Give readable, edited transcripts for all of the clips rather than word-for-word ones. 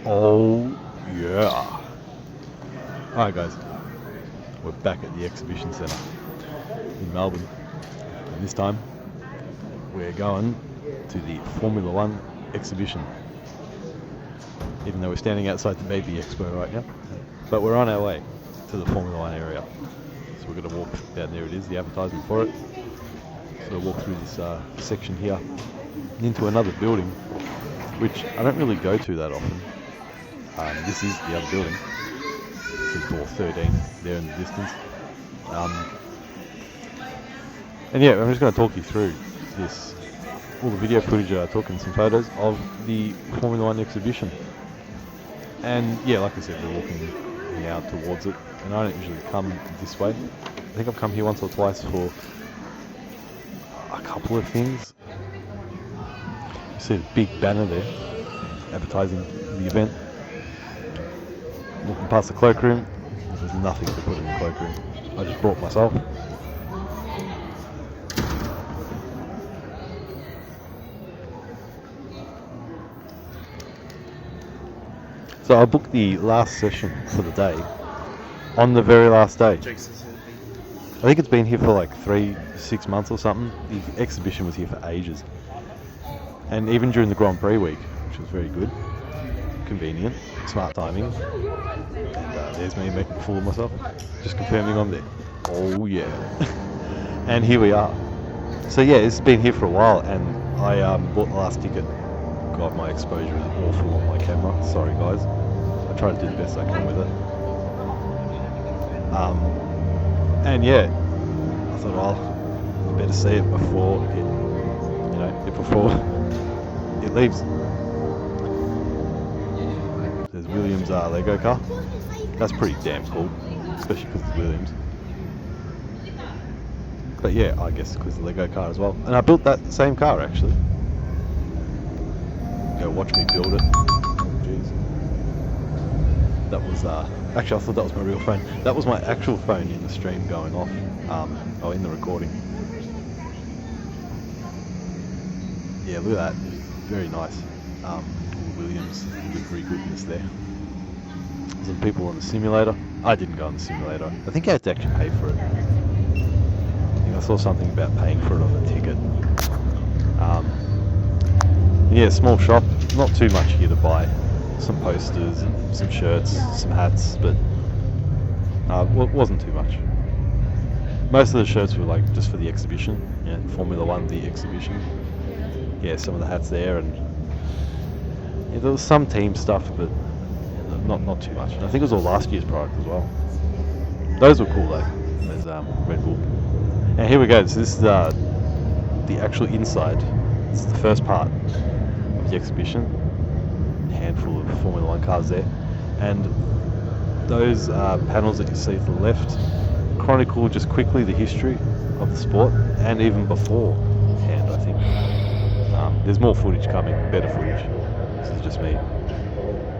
Oh yeah. Alright guys, we're back at the Exhibition Centre in Melbourne, and this time we're going to the Formula One exhibition, even though we're standing outside the Baby Expo right now, but we're on our way to the Formula One area. So we're going to walk down, there it is, the advertisement for it. So we'll walk through this section here into another building, which I don't really go to that often. This is the other building. This is door 13 there in the distance. And yeah, I'm just going to talk you through this, all the video footage that I took and some photos of the Formula One exhibition. And yeah, like I said, we're walking now towards it, and I don't usually come this way. I think I've come here once or twice for a couple of things. You see the big banner there advertising the event. Walking past the cloakroom, there's nothing to put in the cloakroom. I just brought myself. So I booked the last session for the day on the very last day. I think it's been here for like 3-6 months or something. The exhibition was here for ages. And even during the Grand Prix week, which was very good, convenient, smart timing. And there's me making a fool of myself, just confirming I'm there. Oh yeah. And here we are. So yeah, it's been here for a while, and I bought the last ticket. God, my exposure is awful on my camera. Sorry guys. I try to do the best I can with it. And yeah, I thought, well, I better see it before it leaves. There's Williams' Lego car. That's pretty damn cool, especially because it's Williams. But yeah, I guess because the Lego car as well. And I built that same car actually. Go watch me build it. Jeez. That was actually, I thought that was my real phone. That was my actual phone in the stream going off. In the recording. Yeah, look at that. Very nice. Williams livery goodness there. Some people on the simulator. I didn't go on the simulator. I think I had to actually pay for it. I think I saw something about paying for it on the ticket. Yeah, small shop. Not too much here to buy. Some posters, and some shirts, some hats, but it wasn't too much. Most of the shirts were like just for the exhibition. Yeah, Formula One, the exhibition. Yeah, some of the hats there, and yeah, there was some team stuff, but not too much. And I think it was all last year's product as well. Those were cool though. There's Red Bull. And here we go. So this is the actual inside. This is the first part of the exhibition. A handful of Formula One cars there, and those panels that you see to the left chronicle just quickly the history of the sport, and even beforehand, I think. There's more footage coming, better footage. This is just me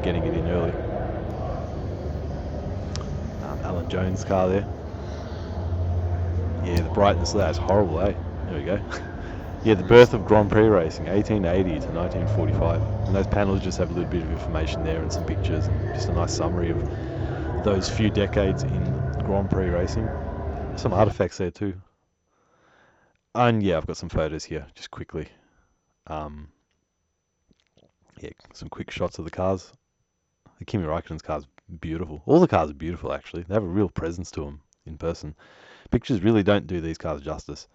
getting it in early. Alan Jones' car there. Yeah, the brightness of that is horrible, eh? There we go. Yeah, the birth of Grand Prix racing, 1880 to 1945. And those panels just have a little bit of information there and some pictures, and just a nice summary of those few decades in Grand Prix racing. Some artifacts there too. And yeah, I've got some photos here, just quickly. Yeah, some quick shots of the cars. The Kimi Raikkonen's car's beautiful. All the cars are beautiful, actually. They have a real presence to them in person. Pictures really don't do these cars justice.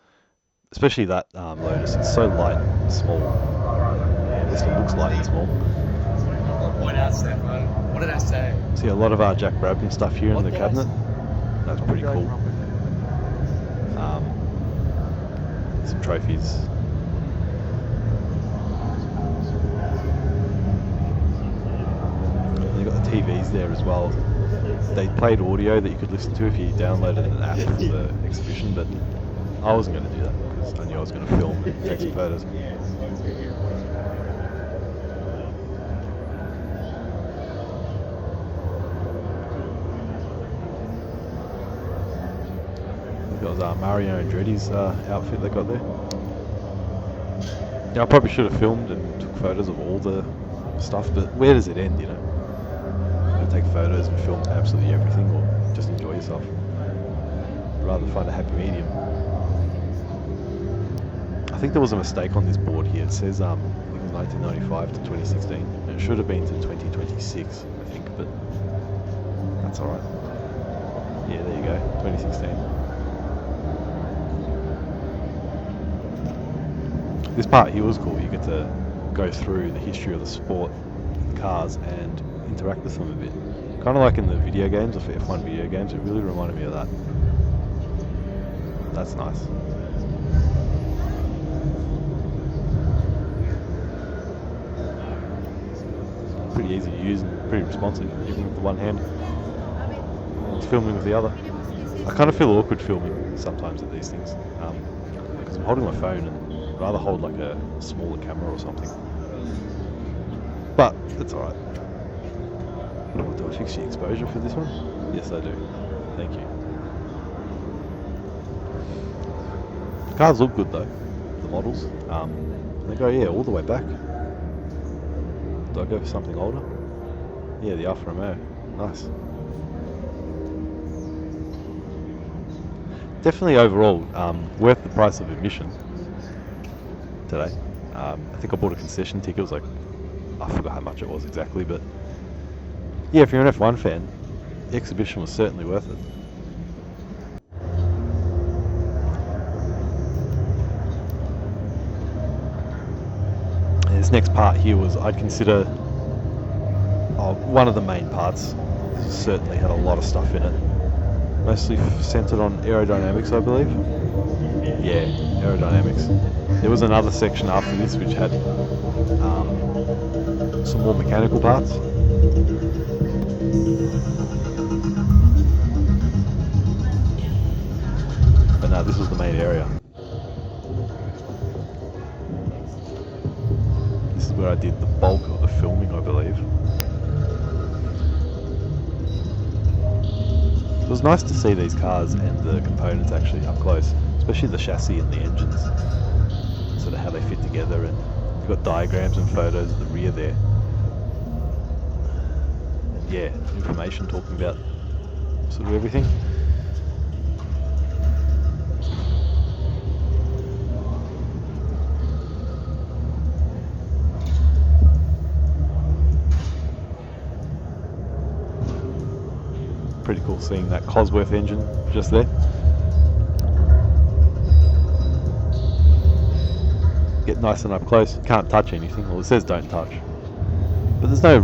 Especially that Lotus. It's so light and small. At least it looks light and small. What else, Stefan? What did I say? See a lot of Jack Brabham stuff here in the cabinet. That's pretty cool. Some trophies. They've got the TVs there as well. They played audio that you could listen to if you downloaded an app for the exhibition, but I wasn't going to do that because I knew I was going to film and take some photos. That was Mario Andretti's outfit they got there. Yeah, I probably should have filmed and took photos of all the stuff, but where does it end, you know? to take photos and film absolutely everything or just enjoy yourself. Rather find a happy medium. I think there was a mistake on this board here. It says I think it was 1995 to 2016. And it should have been to 2026, I think, but that's alright. Yeah, there you go, 2016. This part here was cool. You get to go through the history of the sport, the cars, and interact with them a bit. Kind of like in the video games, of F1 video games, it really reminded me of that. That's nice. Pretty easy to use and pretty responsive, even with the one hand. It's filming with the other. I kind of feel awkward filming sometimes at these things, because I'm holding my phone and I'd rather hold like a smaller camera or something. But it's alright. Do I fix the exposure for this one? Yes, I do. Thank you. The cars look good though, the models. They go, yeah, all the way back. Do I go for something older? Yeah, the Alfa Romeo. Nice. Definitely overall, worth the price of admission today. I think I bought a concession ticket. It was like, I forgot how much it was exactly, but yeah, if you're an F1 fan, the exhibition was certainly worth it. And this next part here was, I'd consider one of the main parts. This certainly had a lot of stuff in it. Mostly centered on aerodynamics, I believe. Yeah, aerodynamics. There was another section after this which had some more mechanical parts. But no, this was the main area. This is where I did the bulk of the filming, I believe. It was nice to see these cars and the components actually up close, especially the chassis and the engines, sort of how they fit together, and you've got diagrams and photos of the rear there. And yeah, information talking about sort of everything. Pretty cool seeing that Cosworth engine just there. Get nice and up close. Can't touch anything. Well, it says don't touch, but there's no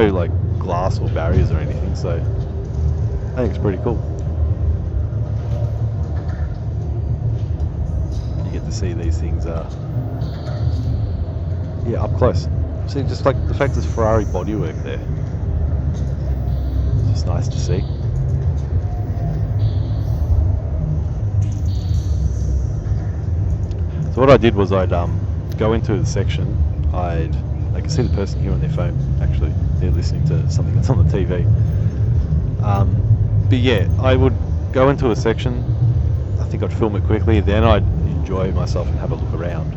like glass or barriers or anything. So I think it's pretty cool. You get to see these things, yeah, up close. See, just like the fact there's Ferrari bodywork there. It's just nice to see. So what I did was I'd go into the section. I can see the person here on their phone. Actually, they're listening to something that's on the TV. But yeah, I would go into a section. I think I'd film it quickly. Then I'd enjoy myself and have a look around,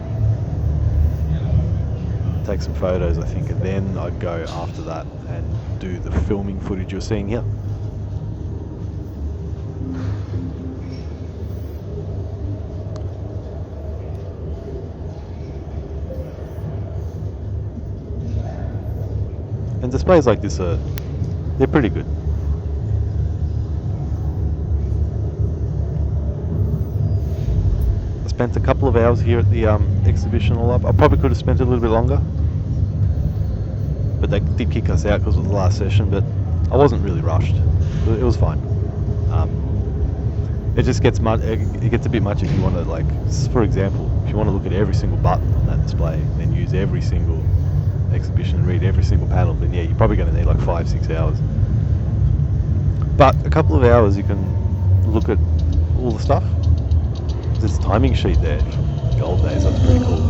take some photos, I think, and then I'd go after that and do the filming footage you're seeing here. And displays like this they're pretty good. I spent a couple of hours here at the exhibition all up. I probably could have spent it a little bit longer, but they did kick us out because it was the last session, but I wasn't really rushed. It was fine. It just gets it gets a bit much if you want to, like, for example, if you want to look at every single button on that display, then use every single exhibition and read every single panel, then yeah, you're probably going to need like 5-6 hours. But a couple of hours you can look at all the stuff. There's a timing sheet there from the old days. That's pretty cool.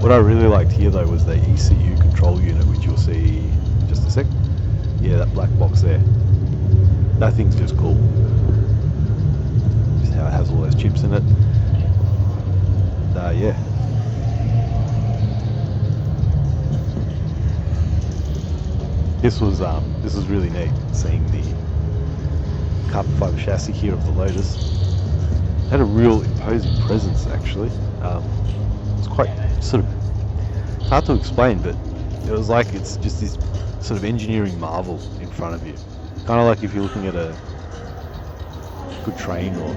What I really liked here though was the ECU control unit, which you'll see in just a sec. Yeah, that black box there. That thing's just cool. Just how it has all those chips in it. Yeah. this was really neat, seeing the carbon fibre chassis here of the Lotus. It had a real imposing presence actually. It's quite sort of hard to explain, but it was like it's just this sort of engineering marvel in front of you. Kind of like if you're looking at a good train or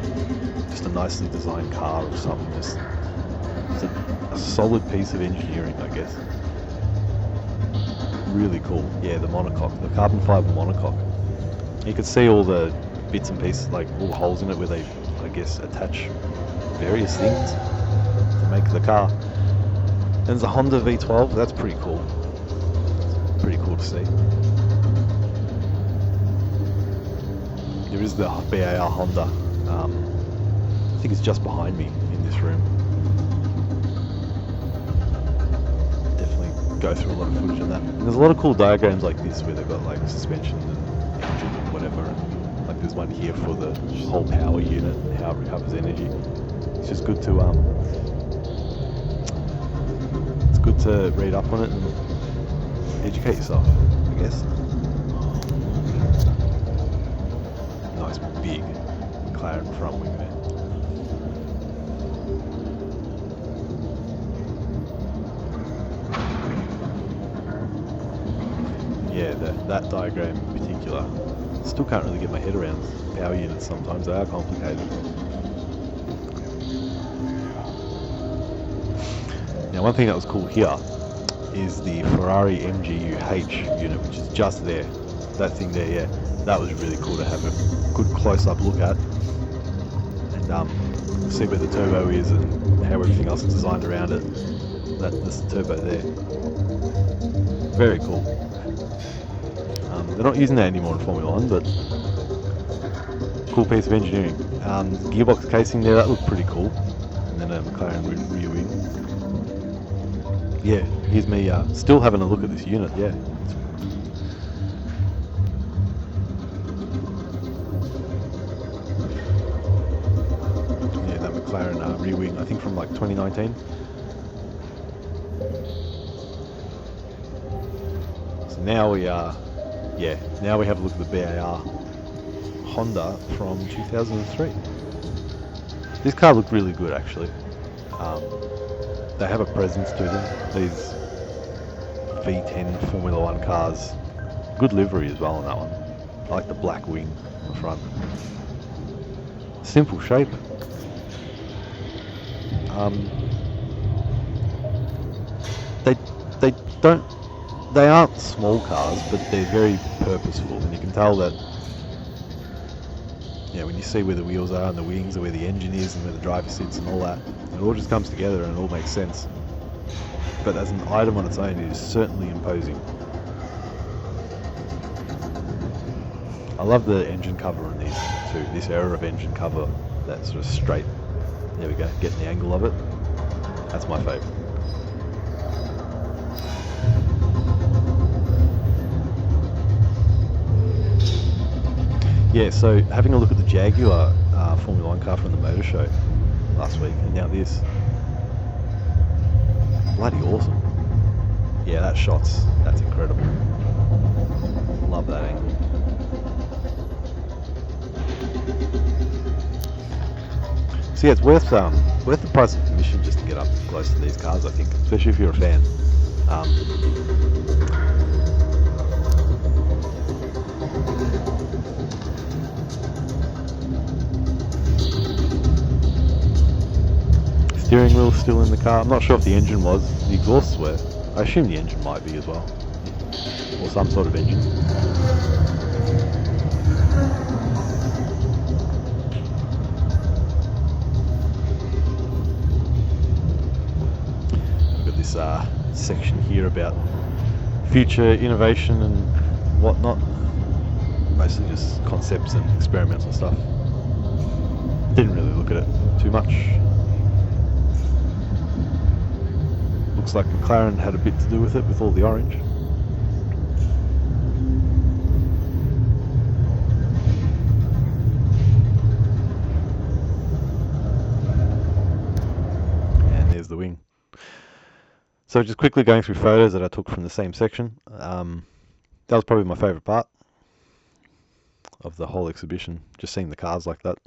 just a nicely designed car or something, just a solid piece of engineering, I guess. Really cool. Yeah, the monocoque, the carbon fibre monocoque. You could see all the bits and pieces, like all the holes in it where they, I guess, attach various things to make the car. And there's a Honda V12, that's pretty cool. Pretty cool to see. There is the BAR Honda. I think it's just behind me in this room. Definitely go through a lot of footage on that. And there's a lot of cool diagrams like this where they've got like suspension and engine and whatever. And like there's one here for the whole power unit and how it recovers energy. It's just good to read up on it and educate yourself, I guess. Nice big McLaren front wing there. Yeah, that diagram in particular, still can't really get my head around. Power units sometimes they are complicated. Now one thing that was cool here is the Ferrari MGU-H unit, which is just there. That thing there, yeah, that was really cool to have a good close-up look at and see where the turbo is and how everything else is designed around it. That's the turbo there. Very cool. They're not using that anymore in Formula 1, but cool piece of engineering. Gearbox casing there, that looked pretty cool. And then a McLaren rear wing. Yeah, here's me still having a look at this unit, yeah. Yeah, that McLaren rear wing, I think from like 2019. So now we are, now we have a look at the BAR Honda from 2003. This car looked really good actually. They have a presence to them, these V10 Formula 1 cars. Good livery as well on that one. I like the black wing on the front. Simple shape. They aren't small cars, but they're very purposeful, and you can tell that, when you see where the wheels are and the wings and where the engine is and where the driver sits and all that, it all just comes together and it all makes sense. But as an item on its own, it is certainly imposing. I love the engine cover on these too, this era of engine cover, that sort of straight, there we go, getting the angle of it. That's my favourite. Yeah, so having a look at the Jaguar Formula 1 car from the motor show last week, and now this. Bloody awesome. Yeah, that's incredible. Love that angle. So yeah, it's worth the price of admission just to get up close to these cars, I think, especially if you're a fan. Steering wheel still in the car. I'm not sure if the engine was. The exhausts were. I assume the engine might be as well, or some sort of engine. We've got this section here about future innovation and whatnot. Mostly just concepts and experimental stuff. Didn't really look at it too much. Looks like McLaren had a bit to do with it, with all the orange. And there's the wing. So just quickly going through photos that I took from the same section. That was probably my favourite part of the whole exhibition, just seeing the cars like that.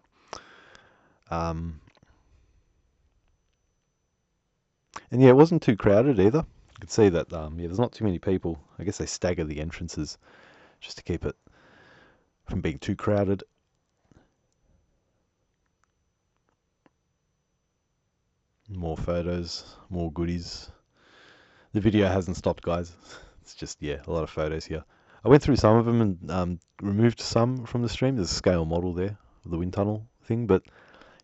And yeah, it wasn't too crowded either. You could see that, there's not too many people. I guess they stagger the entrances just to keep it from being too crowded. More photos, more goodies. The video hasn't stopped, guys. It's just, a lot of photos here. I went through some of them and removed some from the stream. There's a scale model there of the wind tunnel thing, but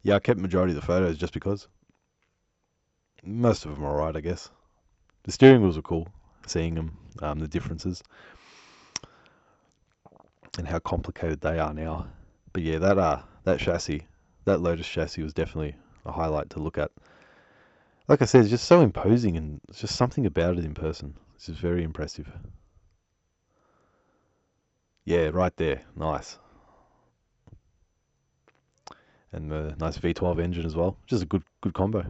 yeah, I kept majority of the photos just because. Most of them are alright, I guess. The steering wheels were cool, seeing them, the differences, and how complicated they are now. But yeah, that chassis, that Lotus chassis was definitely a highlight to look at. Like I said, it's just so imposing, and it's just something about it in person. It's just very impressive. Yeah, right there. Nice. And the nice V12 engine as well. Just a good combo.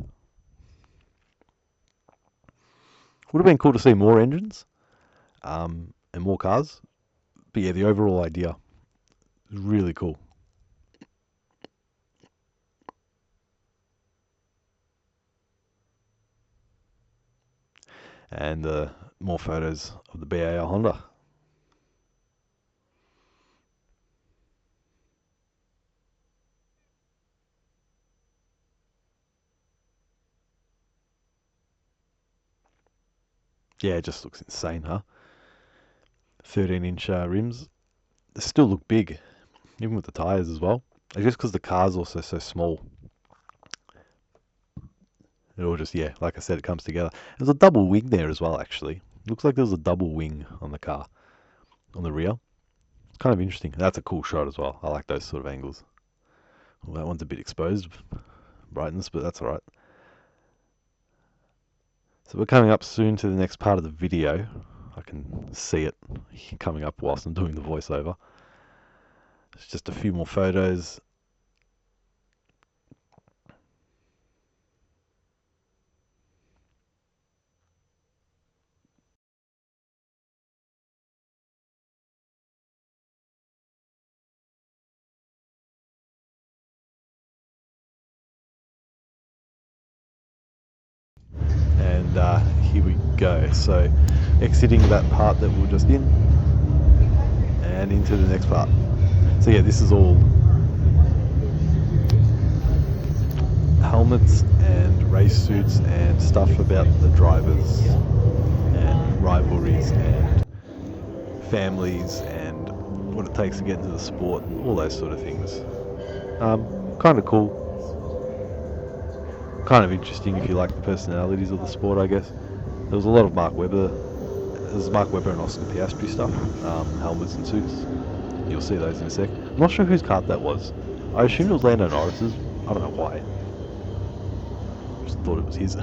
Would have been cool to see more engines and more cars. But yeah, the overall idea is really cool. And more photos of the BAR Honda. Yeah, it just looks insane, huh? 13-inch rims. They still look big, even with the tyres as well. I guess because the car's also so small. It all just, like I said, it comes together. There's a double wing there as well, actually. Looks like there's a double wing on the car, on the rear. Kind of interesting. That's a cool shot as well. I like those sort of angles. Well, that one's a bit exposed, brightness, but that's alright. So we're coming up soon to the next part of the video. I can see it coming up whilst I'm doing the voiceover. It's just a few more photos. And here we go. So exiting that part that we were just in and into the next part. So yeah, this is all helmets and race suits and stuff about the drivers and rivalries and families and what it takes to get into the sport and all those sort of things. Kind of cool. Kind of interesting if you like the personalities of the sport, I guess. There was a lot of Mark Webber. There's Mark Webber and Oscar Piastri stuff, helmets and suits. You'll see those in a sec. I'm not sure whose kart that was. I assumed it was Lando Norris's. I don't know why. Just thought it was his.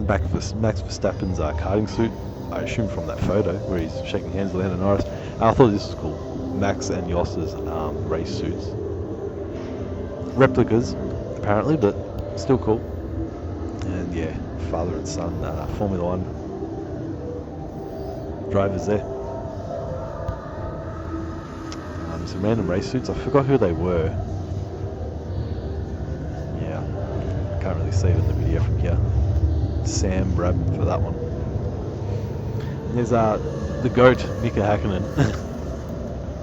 Back for Max Verstappen's karting suit. I assume from that photo where he's shaking hands with Lando Norris. I thought this was cool. Max and Yoss's race suits. Replicas, apparently, but still cool. And yeah, father and son Formula 1 drivers there. Some random race suits. I forgot who they were. Yeah, I can't really see it in the video from here. Sam Brabham for that one. And there's the GOAT, Mika Hakkinen.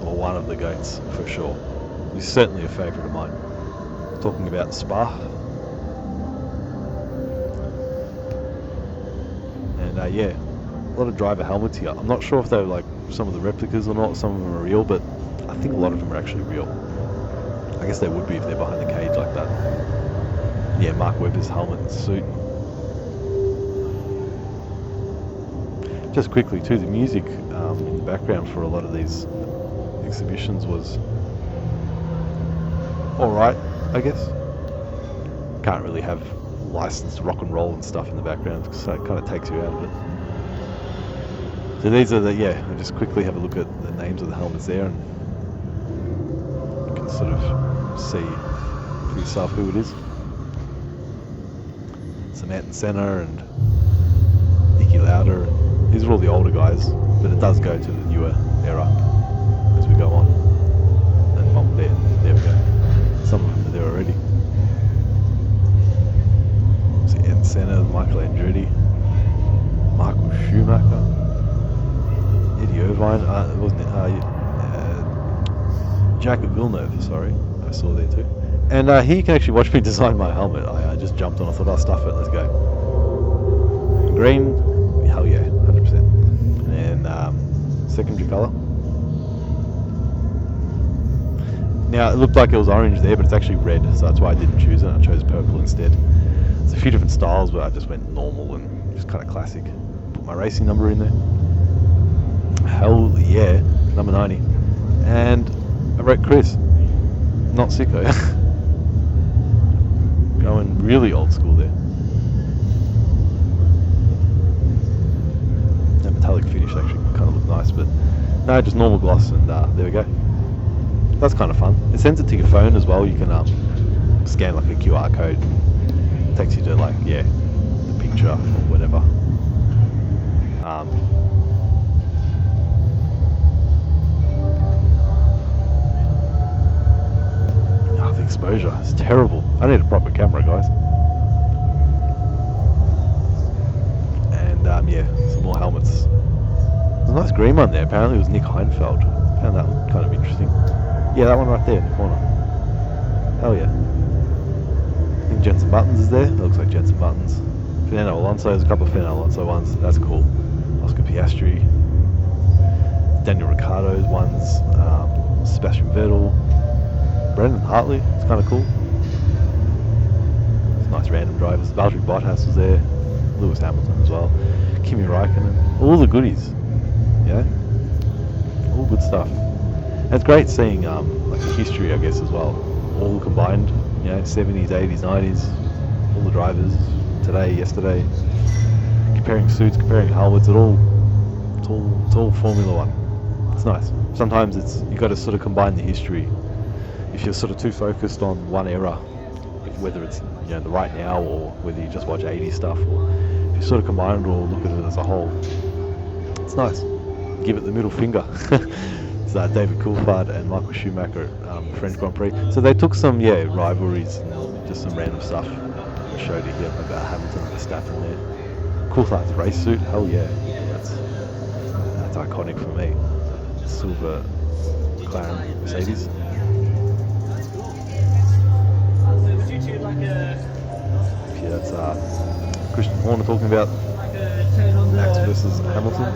Or one of the GOATs for sure. He's certainly a favourite of mine. Talking about Spa. And yeah, a lot of driver helmets here. I'm not sure if they're like some of the replicas or not. Some of them are real, but I think a lot of them are actually real. I guess they would be if they're behind the cage like that. Yeah, Mark Webber's helmet and suit. Just quickly too, the music in the background for a lot of these exhibitions was alright, I guess. Can't really have licensed rock and roll and stuff in the background, so it kind of takes you out of it. So these are I'll just quickly have a look at the names of the helmets there, and you can sort of see for yourself who it is. Samantha Senna and Niki Lauda, and these are all the older guys, but it does go to the newer era as we go on. And there we go. Some of them are there already. See Ed Senna, Michael Andretti, Michael Schumacher, Eddie Irvine, it wasn't Jacob Villeneuve, sorry, I saw there too. And here you can actually watch me design my helmet. I just jumped on, I thought I'll stuff it, let's go. Green, hell yeah, 100%. And secondary colour. Now it looked like it was orange there, but it's actually red, so that's why I didn't choose it. I chose purple instead. There's a few different styles, but I just went normal and just kind of classic. Put my racing number in there. Hell yeah, number 90. And I wrote Chris, not Sicko. Going really old school there. That metallic finish actually kind of looked nice, but no, just normal gloss, and there we go. That's kind of fun. It sends it to your phone as well. You can scan like a QR code. It takes you to like, yeah, the picture or whatever. The exposure is terrible. I need a proper camera, guys. And yeah, some more helmets. There's a nice green one there. Apparently it was Nick Heinfeld. Found that one kind of interesting. Yeah, that one right there in the corner. Hell yeah. I think Jensen Buttons is there. That looks like Jensen Buttons. Fernando Alonso, there's a couple of Fernando Alonso ones. That's cool. Oscar Piastri. Daniel Ricciardo's ones. Sebastian Vettel. Brendan Hartley, it's kind of cool. It's nice random drivers. Valtteri Bottas was there. Lewis Hamilton as well. Kimi Räikkönen. All the goodies. Yeah? All good stuff. And it's great seeing like the history, I guess, as well. All combined. You know, 70s, 80s, 90s. All the drivers. Today, yesterday. Comparing suits, comparing helmets. It's all Formula One. It's nice. Sometimes you got to sort of combine the history. If you're sort of too focused on one era, whether it's the right now or whether you just watch 80s stuff, or if you sort of combine it or look at it as a whole, it's nice. Give it the middle finger. It's David Coulthard and Michael Schumacher at French Grand Prix. So they took some rivalries and just some random stuff and showed it here about Hamilton and Verstappen there. Coulthard's race suit, hell yeah, that's iconic for me. Silver McLaren Mercedes. Yeah, that's Christian Horner talking about Max versus Hamilton.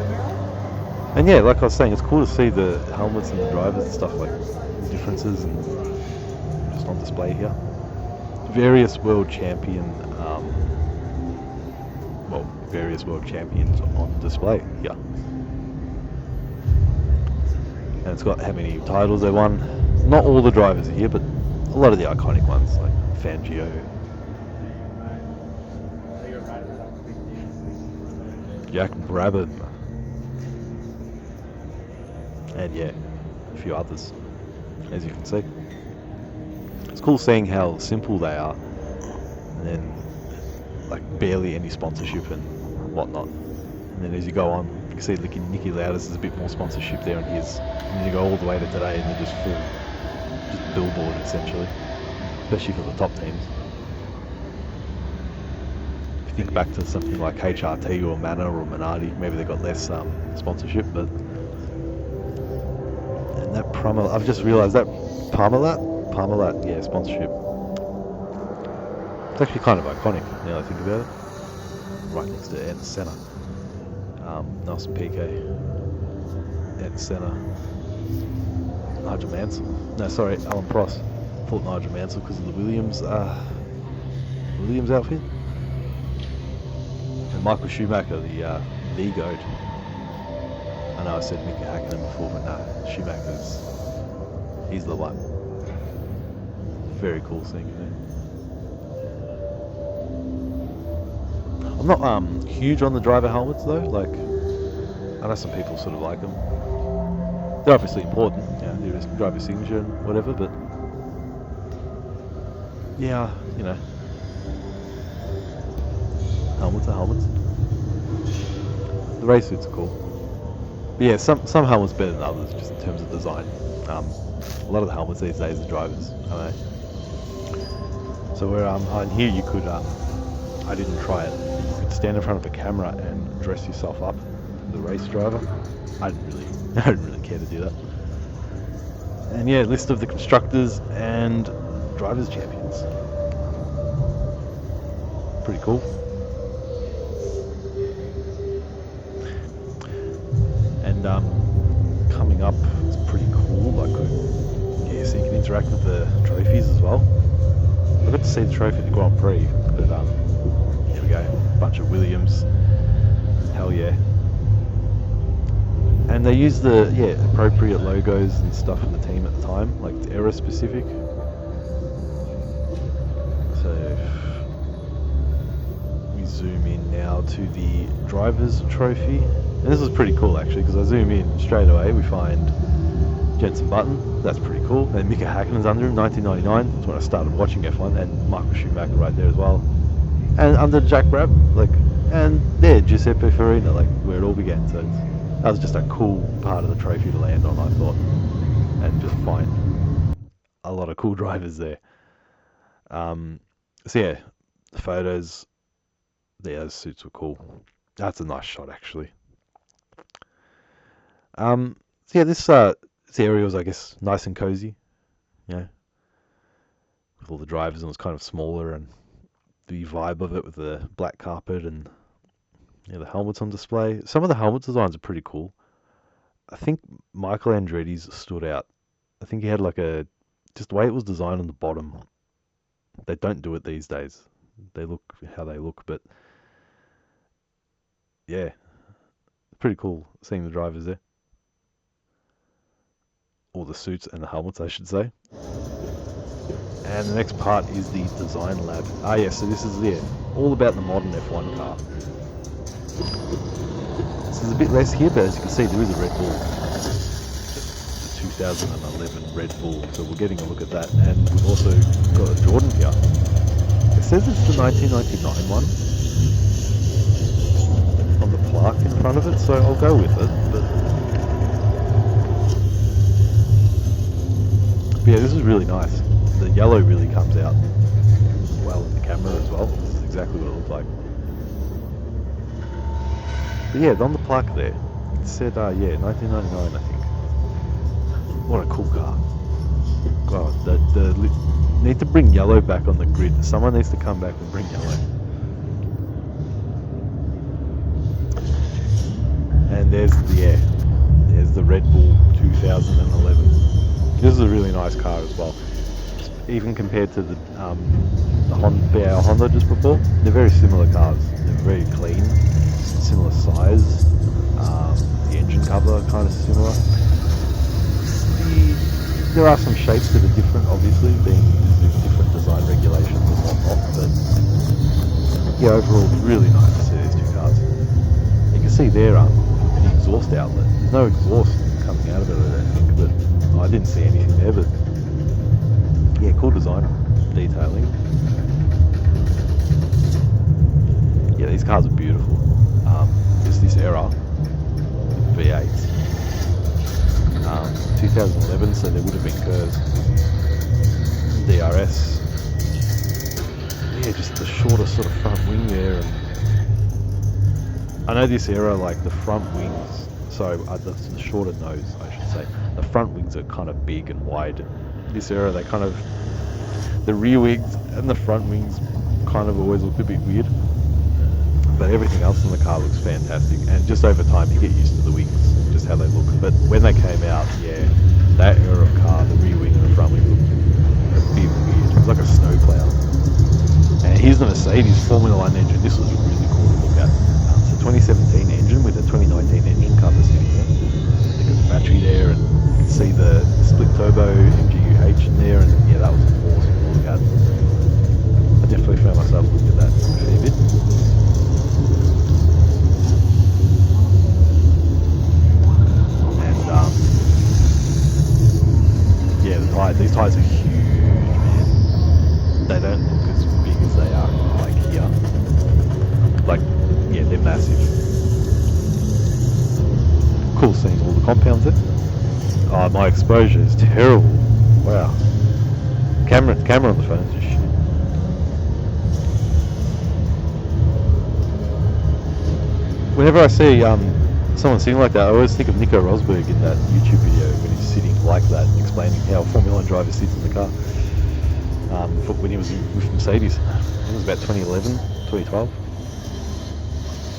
And yeah, like I was saying, it's cool to see the helmets and the drivers and stuff, like the differences, and just on display here. Various world champions on display here. And it's got how many titles they won. Not all the drivers are here, but a lot of the iconic ones, like Fangio. Jack Brabham. And yeah, a few others, as you can see. It's cool seeing how simple they are, and then like barely any sponsorship and whatnot. And then as you go on, you can see Niki Lauda's there's a bit more sponsorship there on his. And then you go all the way to today and they're just full, just billboard essentially, especially for the top teams. If you think back to something like HRT or Manor or Minardi, maybe they got less sponsorship, but and that I've just realised that Parmalat, yeah, sponsorship. It's actually kind of iconic now that I think about it. Right next to Ed Senna. Nelson Piquet, Ed Senna, Nigel Mansell. No, sorry, Alan Prost. Thought Nigel Mansell because of the Williams outfit. And Michael Schumacher, the GOAT. I know I said Mika Häkkinen before, but no, he's the one. Very cool seeing him there. I'm not huge on the driver helmets though. Like, I know some people sort of like them. They're obviously important, they're just driver signature and whatever, but yeah, helmets are helmets. The race suits are cool. But yeah, some helmets better than others, just in terms of design. A lot of the helmets these days are drivers, I know. So where in here you could, I didn't try it. You could stand in front of a camera and dress yourself up as a race driver. I didn't really care to do that. And yeah, list of the constructors and drivers champions. Pretty cool. And coming up, it's pretty cool. Yeah, so you can interact with the trophies as well. I got to see the trophy at the Grand Prix, but here we go, bunch of Williams. Hell yeah. And they use the appropriate logos and stuff for the team at the time, like it's era specific. So we zoom in now to the drivers trophy. And this is pretty cool actually, because I zoom in straight away, we find Jenson Button, that's pretty cool. Then Mika Häkkinen's under him, 1999, that's when I started watching F1, and Michael Schumacher right there as well. And under Jack Brabham, and there, Giuseppe Farina, where it all began. So that was just a cool part of the trophy to land on, I thought, and just find a lot of cool drivers there. So yeah, the photos, those suits were cool. That's a nice shot actually. So yeah, this area was, I guess, nice and cozy, with all the drivers, and it was kind of smaller, and the vibe of it with the black carpet and the helmets on display. Some of the helmet designs are pretty cool. I think Michael Andretti's stood out. I think he had just the way it was designed on the bottom. They don't do it these days. They look how they look, but yeah, pretty cool seeing the drivers there. Or the suits and the helmets, I should say. And the next part is the design lab. So this is all about the modern F1 car. So there's a bit less here, but as you can see, there is a Red Bull. The 2011 Red Bull, so we're getting a look at that. And we've also got a Jordan here. It says it's the 1999 one on the plaque in front of it, so I'll go with it. But yeah, this is really nice. The yellow really comes out well in the camera as well. This is exactly what it looks like. But yeah, on the plaque there, it said, 1999, I think. What a cool car. God, need to bring yellow back on the grid. Someone needs to come back and bring yellow. And there's the Red Bull 2011. This is a really nice car as well. Even compared to the Honda just before, they're very similar cars. They're very clean, similar size. The engine cover kind of similar. There are some shapes that are different, obviously, being different design regulations and whatnot. But yeah, overall, it's really nice to see these two cars. You can see there the exhaust outlet. There's no exhaust coming out of it, I don't think, but I didn't see anything there. But yeah, cool design, detailing. Yeah, these cars are beautiful. Just this era, V8s. 2011, so there would have been curves. DRS. Yeah, just the shorter sort of front wing there. And I know this era, the front wings, the shorter nose, I should say. The front wings are kind of big and wide. This era, the rear wings and the front wings kind of always look a bit weird. But everything else in the car looks fantastic. And just over time, you get used to the wings, just how they look. But when they came out, that era of car, the rear wing and the front wing looked a bit weird. It was like a snowplow. And here's the Mercedes Formula 1 engine. This was really cool to look at. It's a 2017 engine with a 2019 engine cover sitting there. They got the battery there, and you can see the split turbo MGUH in there, and yeah, that was awesome to look at. I definitely found myself looking at that a fair bit. These tyres are huge, man. They don't look as big as they are, here. They're massive. Cool scene. compounds there. Oh, my exposure is terrible. Wow. Camera on the phone is just shit. Whenever I see someone sitting like that, I always think of Nico Rosberg in that YouTube video when he's sitting like that, explaining how a Formula 1 driver sits in the car. When he was with Mercedes, I think it was about 2011, 2012.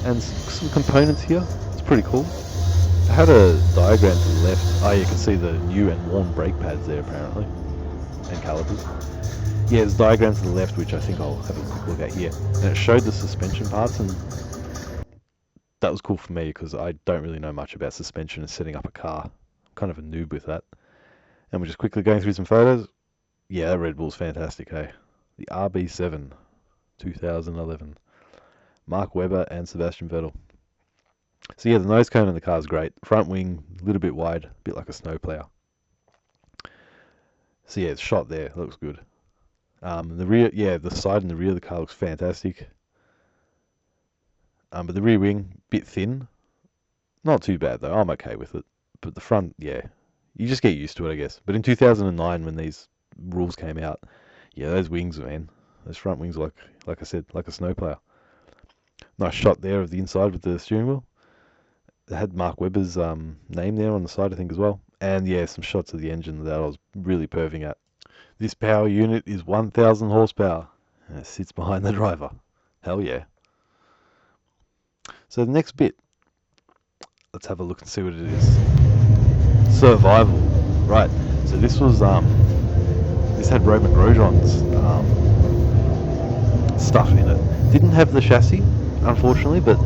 And some components here, it's pretty cool. I had a diagram to the left. Oh, you can see the new and worn brake pads there apparently, and calipers. Yeah, there's a diagram to the left which I think I'll have a quick look at here. And it showed the suspension parts, and that was cool for me because I don't really know much about suspension and setting up a car. I'm kind of a noob with that. And we're just quickly going through some photos. Yeah, that Red Bull's fantastic, hey. The RB7, 2011. Mark Webber and Sebastian Vettel. So yeah, the nose cone in the car is great. Front wing, a little bit wide, a bit like a snowplow. So yeah, it's shot there. It looks good. The rear, yeah, the side and the rear of the car looks fantastic. But the rear wing, bit thin. Not too bad though. I'm okay with it. But the front, yeah, you just get used to it, I guess. But in 2009, when these rules came out, yeah, those wings, man, those front wings, like I said, like a snowplow. Nice shot there of the inside with the steering wheel. It had Mark Webber's name there on the side, I think, as well. And yeah, some shots of the engine that I was really perving at. This power unit is 1,000 horsepower, and it sits behind the driver. Hell yeah. So the next bit, let's have a look and see what it is. Survival. Right, so this was, this had Roman Grosjean's stuff in it. Didn't have the chassis, unfortunately, but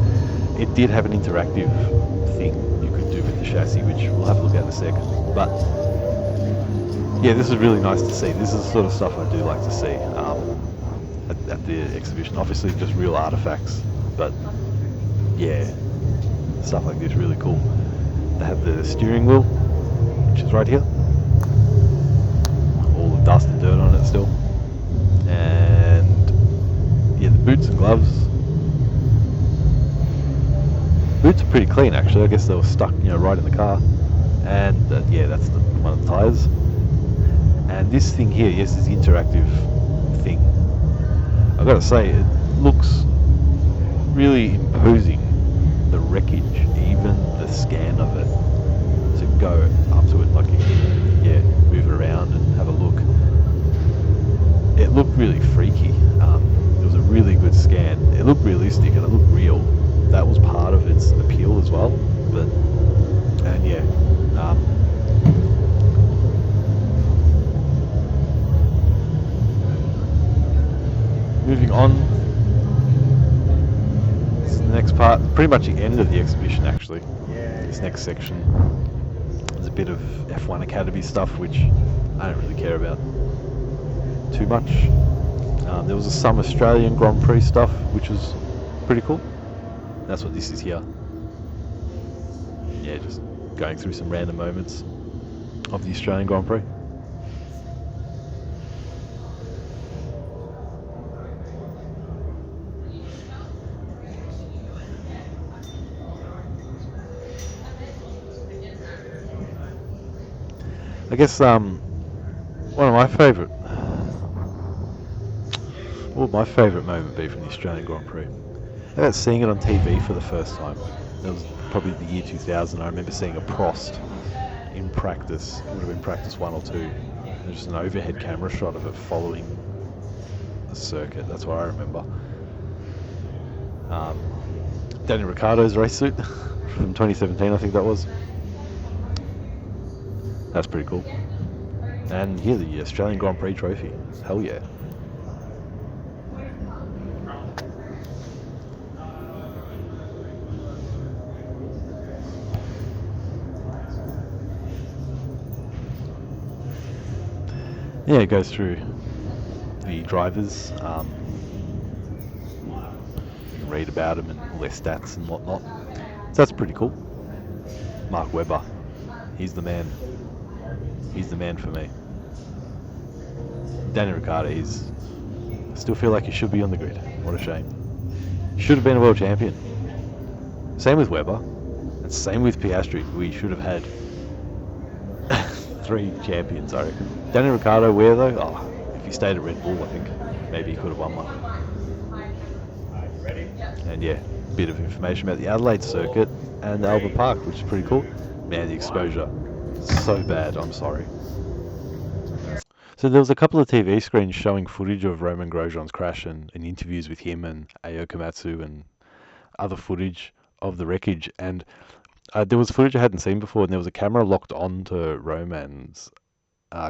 it did have an interactive thing you could do with the chassis, which we'll have a look at in a sec. But yeah, this is really nice to see. This is the sort of stuff I do like to see at the exhibition. Obviously just real artifacts, but yeah, stuff like this really cool. They have the steering wheel, which is right here. All the dust and dirt on it still. And yeah, the boots and gloves. Boots are pretty clean actually. I guess they were stuck, right in the car. And yeah, that's one of the tyres. And this thing here, yes, is the interactive thing. I've got to say, it looks really imposing. The wreckage, even the scan of it, to go up to it, like you can, yeah, move it around and have a look. It looked really freaky. It was a really good scan. It looked realistic and it looked real. That was part of its appeal as well. But, and yeah, moving on. This is the next part, pretty much the end of the exhibition actually. This next section. There's a bit of F1 Academy stuff which I don't really care about too much. There was some Australian Grand Prix stuff which was pretty cool. That's what this is here. Yeah, just going through some random moments of the Australian Grand Prix. I guess one of my favourite, what would my favourite moment be from the Australian Grand Prix? How about seeing it on TV for the first time? That was probably the year 2000. I remember seeing a Prost in practice. It would have been practice 1 or 2. And just an overhead camera shot of it following the circuit. That's what I remember. Daniel Ricciardo's race suit from 2017, I think that was. That's pretty cool. And here, the Australian Grand Prix trophy. Hell yeah. Yeah, it goes through the drivers. You can read about them and all their stats and whatnot. So that's pretty cool. Mark Webber, he's the man. He's the man for me. Daniel Ricciardo, I still feel like he should be on the grid. What a shame. Should have been a world champion. Same with Webber. And same with Piastri. We should have had 3 champions, I reckon. Danny Ricciardo, where though? Oh, if he stayed at Red Bull, I think maybe he could have won one. And yeah, bit of information about the Adelaide circuit and Albert Park, which is pretty cool. Man, the exposure, so bad, I'm sorry. So there was a couple of TV screens showing footage of Romain Grosjean's crash and interviews with him and Ayo Komatsu and other footage of the wreckage. And there was footage I hadn't seen before, and there was a camera locked onto Roman's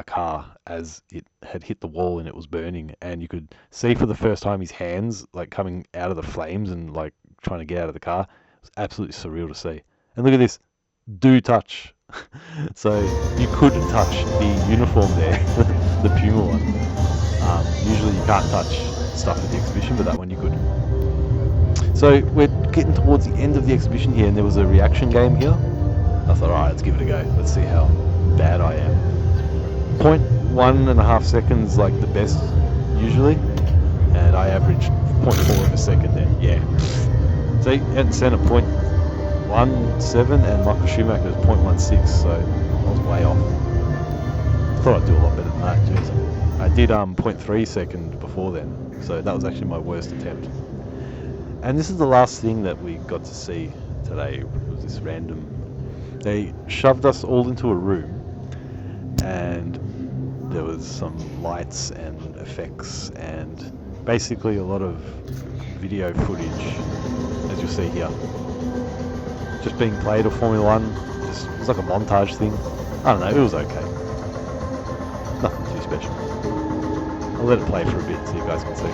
car as it had hit the wall and it was burning. And you could see for the first time his hands like coming out of the flames and like trying to get out of the car. It was absolutely surreal to see. And look at this. Do touch. So you could touch the uniform there, the Puma one. Usually you can't touch stuff at the exhibition, but that one you could. So we're getting towards the end of the exhibition here, and there was a reaction game here. I thought, alright, let's give it a go. Let's see how bad I am. 0.1.5 seconds, like the best usually, and I averaged 0.4 of a second then. Yeah. So at center 0.17, and Michael Schumacher's 0.16, so I was way off. I thought I'd do a lot better than that, jeez. I did 0.3 second before then, so that was actually my worst attempt. And this is the last thing that we got to see today. It was this random. They shoved us all into a room, and there was some lights and effects and basically a lot of video footage, as you'll see here, just being played of Formula One. It was like a montage thing. I don't know, it was okay. Nothing too special. I'll let it play for a bit so you guys can see.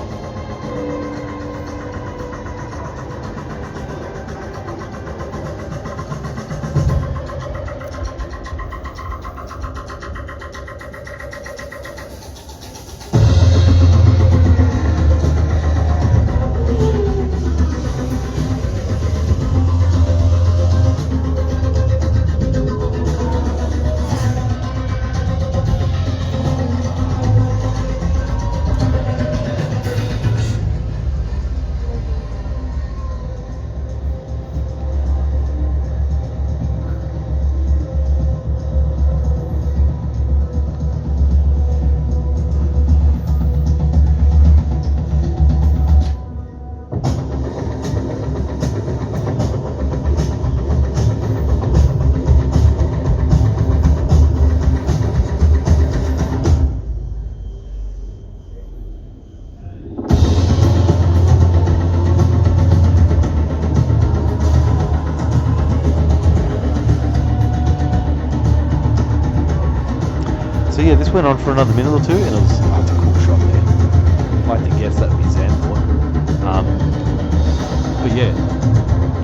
So yeah, this went on for another minute or two, and it was that's a cool shot there. I'd like to guess that would be Zandvoort. But yeah,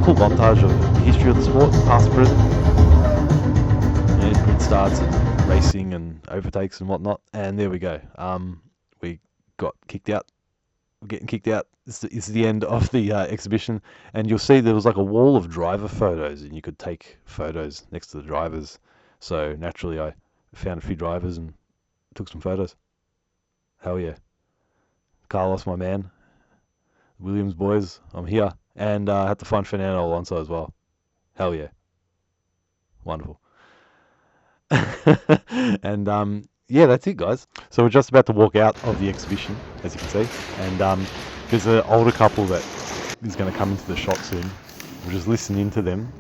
cool montage of the history of the sport, past, present. Yeah, grid starts and racing and overtakes and whatnot. And there we go. We got kicked out. We're getting kicked out. It's the end of the exhibition, and you'll see there was like a wall of driver photos, and you could take photos next to the drivers. So naturally, I found a few drivers and took some photos. Hell yeah. Carlos, my man. Williams boys, I'm here. And I had to find Fernando Alonso as well. Hell yeah. Wonderful. And yeah, that's it, guys. So we're just about to walk out of the exhibition, as you can see. And there's an older couple that is going to come into the shot soon. We'll just listen in to them.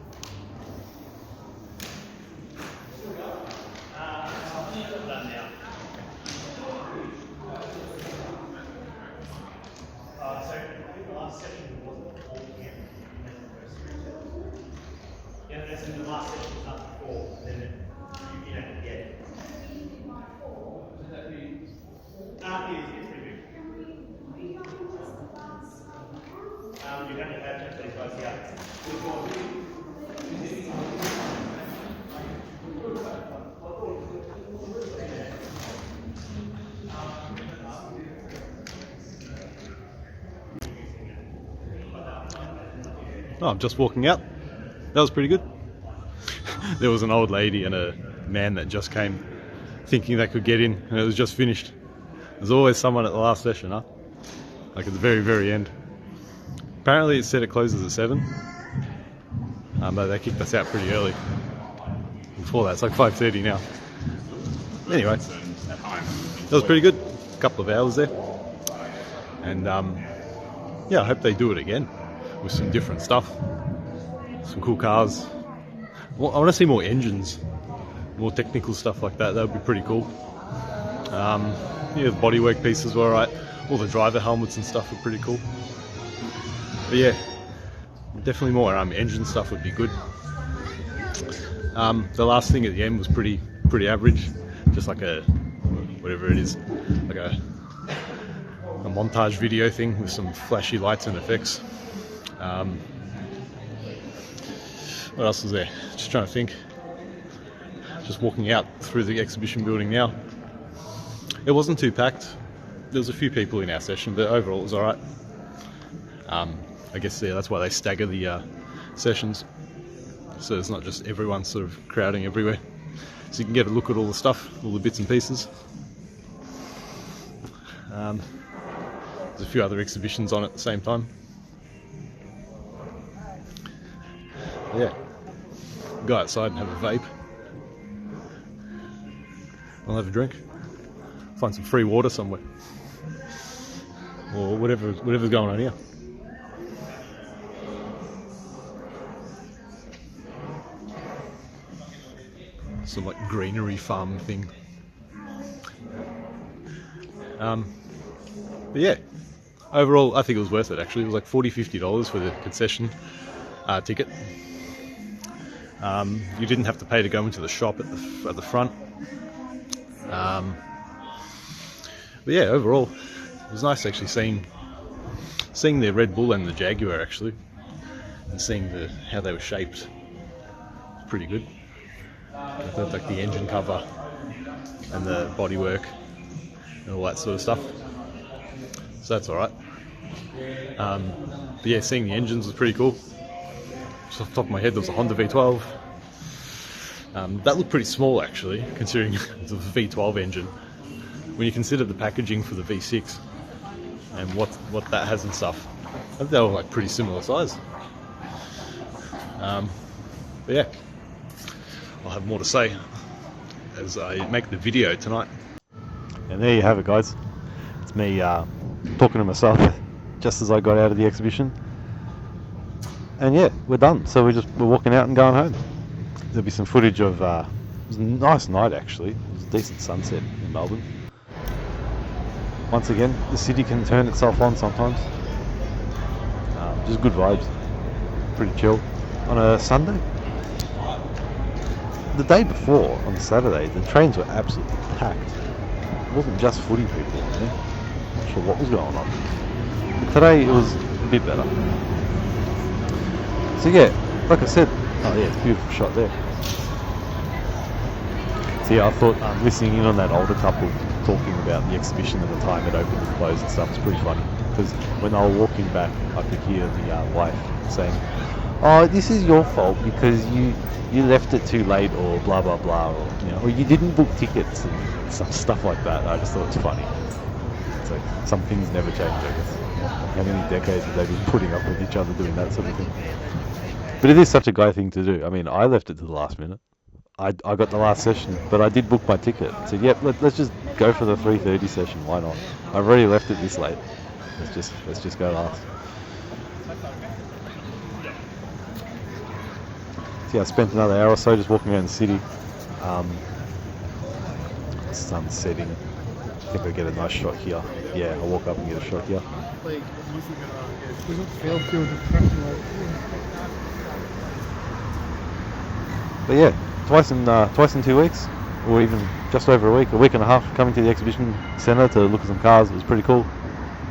Oh, I'm just walking out. That was pretty good. There was an old lady and a man that just came thinking they could get in, and it was just finished. There's always someone at the last session, huh? Like at the very, very end. Apparently it said it closes at 7. But they kicked us out pretty early. Before that, it's like 5:30 now. Anyway, that was pretty good. A couple of hours there. And yeah, I hope they do it again with some different stuff. Some cool cars. Well, I want to see more engines, more technical stuff like that. That would be pretty cool. Yeah, the bodywork pieces were alright. All the driver helmets and stuff were pretty cool. But yeah, definitely more engine stuff would be good. The last thing at the end was pretty average. Just like a, whatever it is, like a montage video thing with some flashy lights and effects. What else was there? Just trying to think. Just walking out through the exhibition building now. It wasn't too packed. There was a few people in our session, but overall it was alright. I guess yeah, that's why they stagger the sessions, so it's not just everyone sort of crowding everywhere. So you can get a look at all the stuff, all the bits and pieces. There's a few other exhibitions on at the same time. Yeah, go outside and have a vape. I'll have a drink. Find some free water somewhere, or whatever's going on here. Some like greenery farm thing. But yeah, overall I think it was worth it actually. It was like $40-50 for the concession ticket. You didn't have to pay to go into the shop at the front. But yeah, overall it was nice actually seeing the Red Bull and the Jaguar actually, and seeing how they were shaped. Pretty good. Like the engine cover and the bodywork and all that sort of stuff. So that's alright. But yeah, seeing the engines was pretty cool. Just off the top of my head, there was a Honda V12. That looked pretty small actually, considering it's a V12 engine. When you consider the packaging for the V6 and what that has and stuff, I think they were like pretty similar size. But yeah, I'll have more to say as I make the video tonight. And there you have it, guys. It's me talking to myself just as I got out of the exhibition. And yeah, we're done. So we're walking out and going home. There'll be some footage of it was a nice night actually. It was a decent sunset in Melbourne. Once again, the city can turn itself on sometimes. Just good vibes. Pretty chill. On a Sunday? The day before, on Saturday, the trains were absolutely packed. It wasn't just footy people in there. Not sure what was going on. But today it was a bit better. So yeah, like I said, oh yeah, it's a beautiful shot there. So yeah, I thought listening in on that older couple talking about the exhibition and the time it opened and closed and stuff was pretty funny. Because when they were walking back, I could hear the wife saying, "Oh, this is your fault because you left it too late," or blah blah blah, or you didn't book tickets and some stuff like that. I just thought it was funny. It's like some things never change, I guess. How many decades have they been putting up with each other doing that sort of thing? But it is such a guy thing to do. I mean, I left it to the last minute. I got the last session, but I did book my ticket. So yep, let's just go for the 3:30 session. Why not? I've already left it this late. Let's just go last. So yeah, I spent another hour or so just walking around the city. Sun's setting. I think I'll get a nice shot here. Yeah, I'll walk up and get a shot here. But yeah, twice in 2 weeks, or even just over a week and a half, coming to the exhibition centre to look at some cars. It was pretty cool.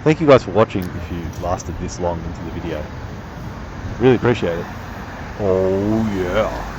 Thank you guys for watching if you lasted this long into the video. Really appreciate it. Oh yeah.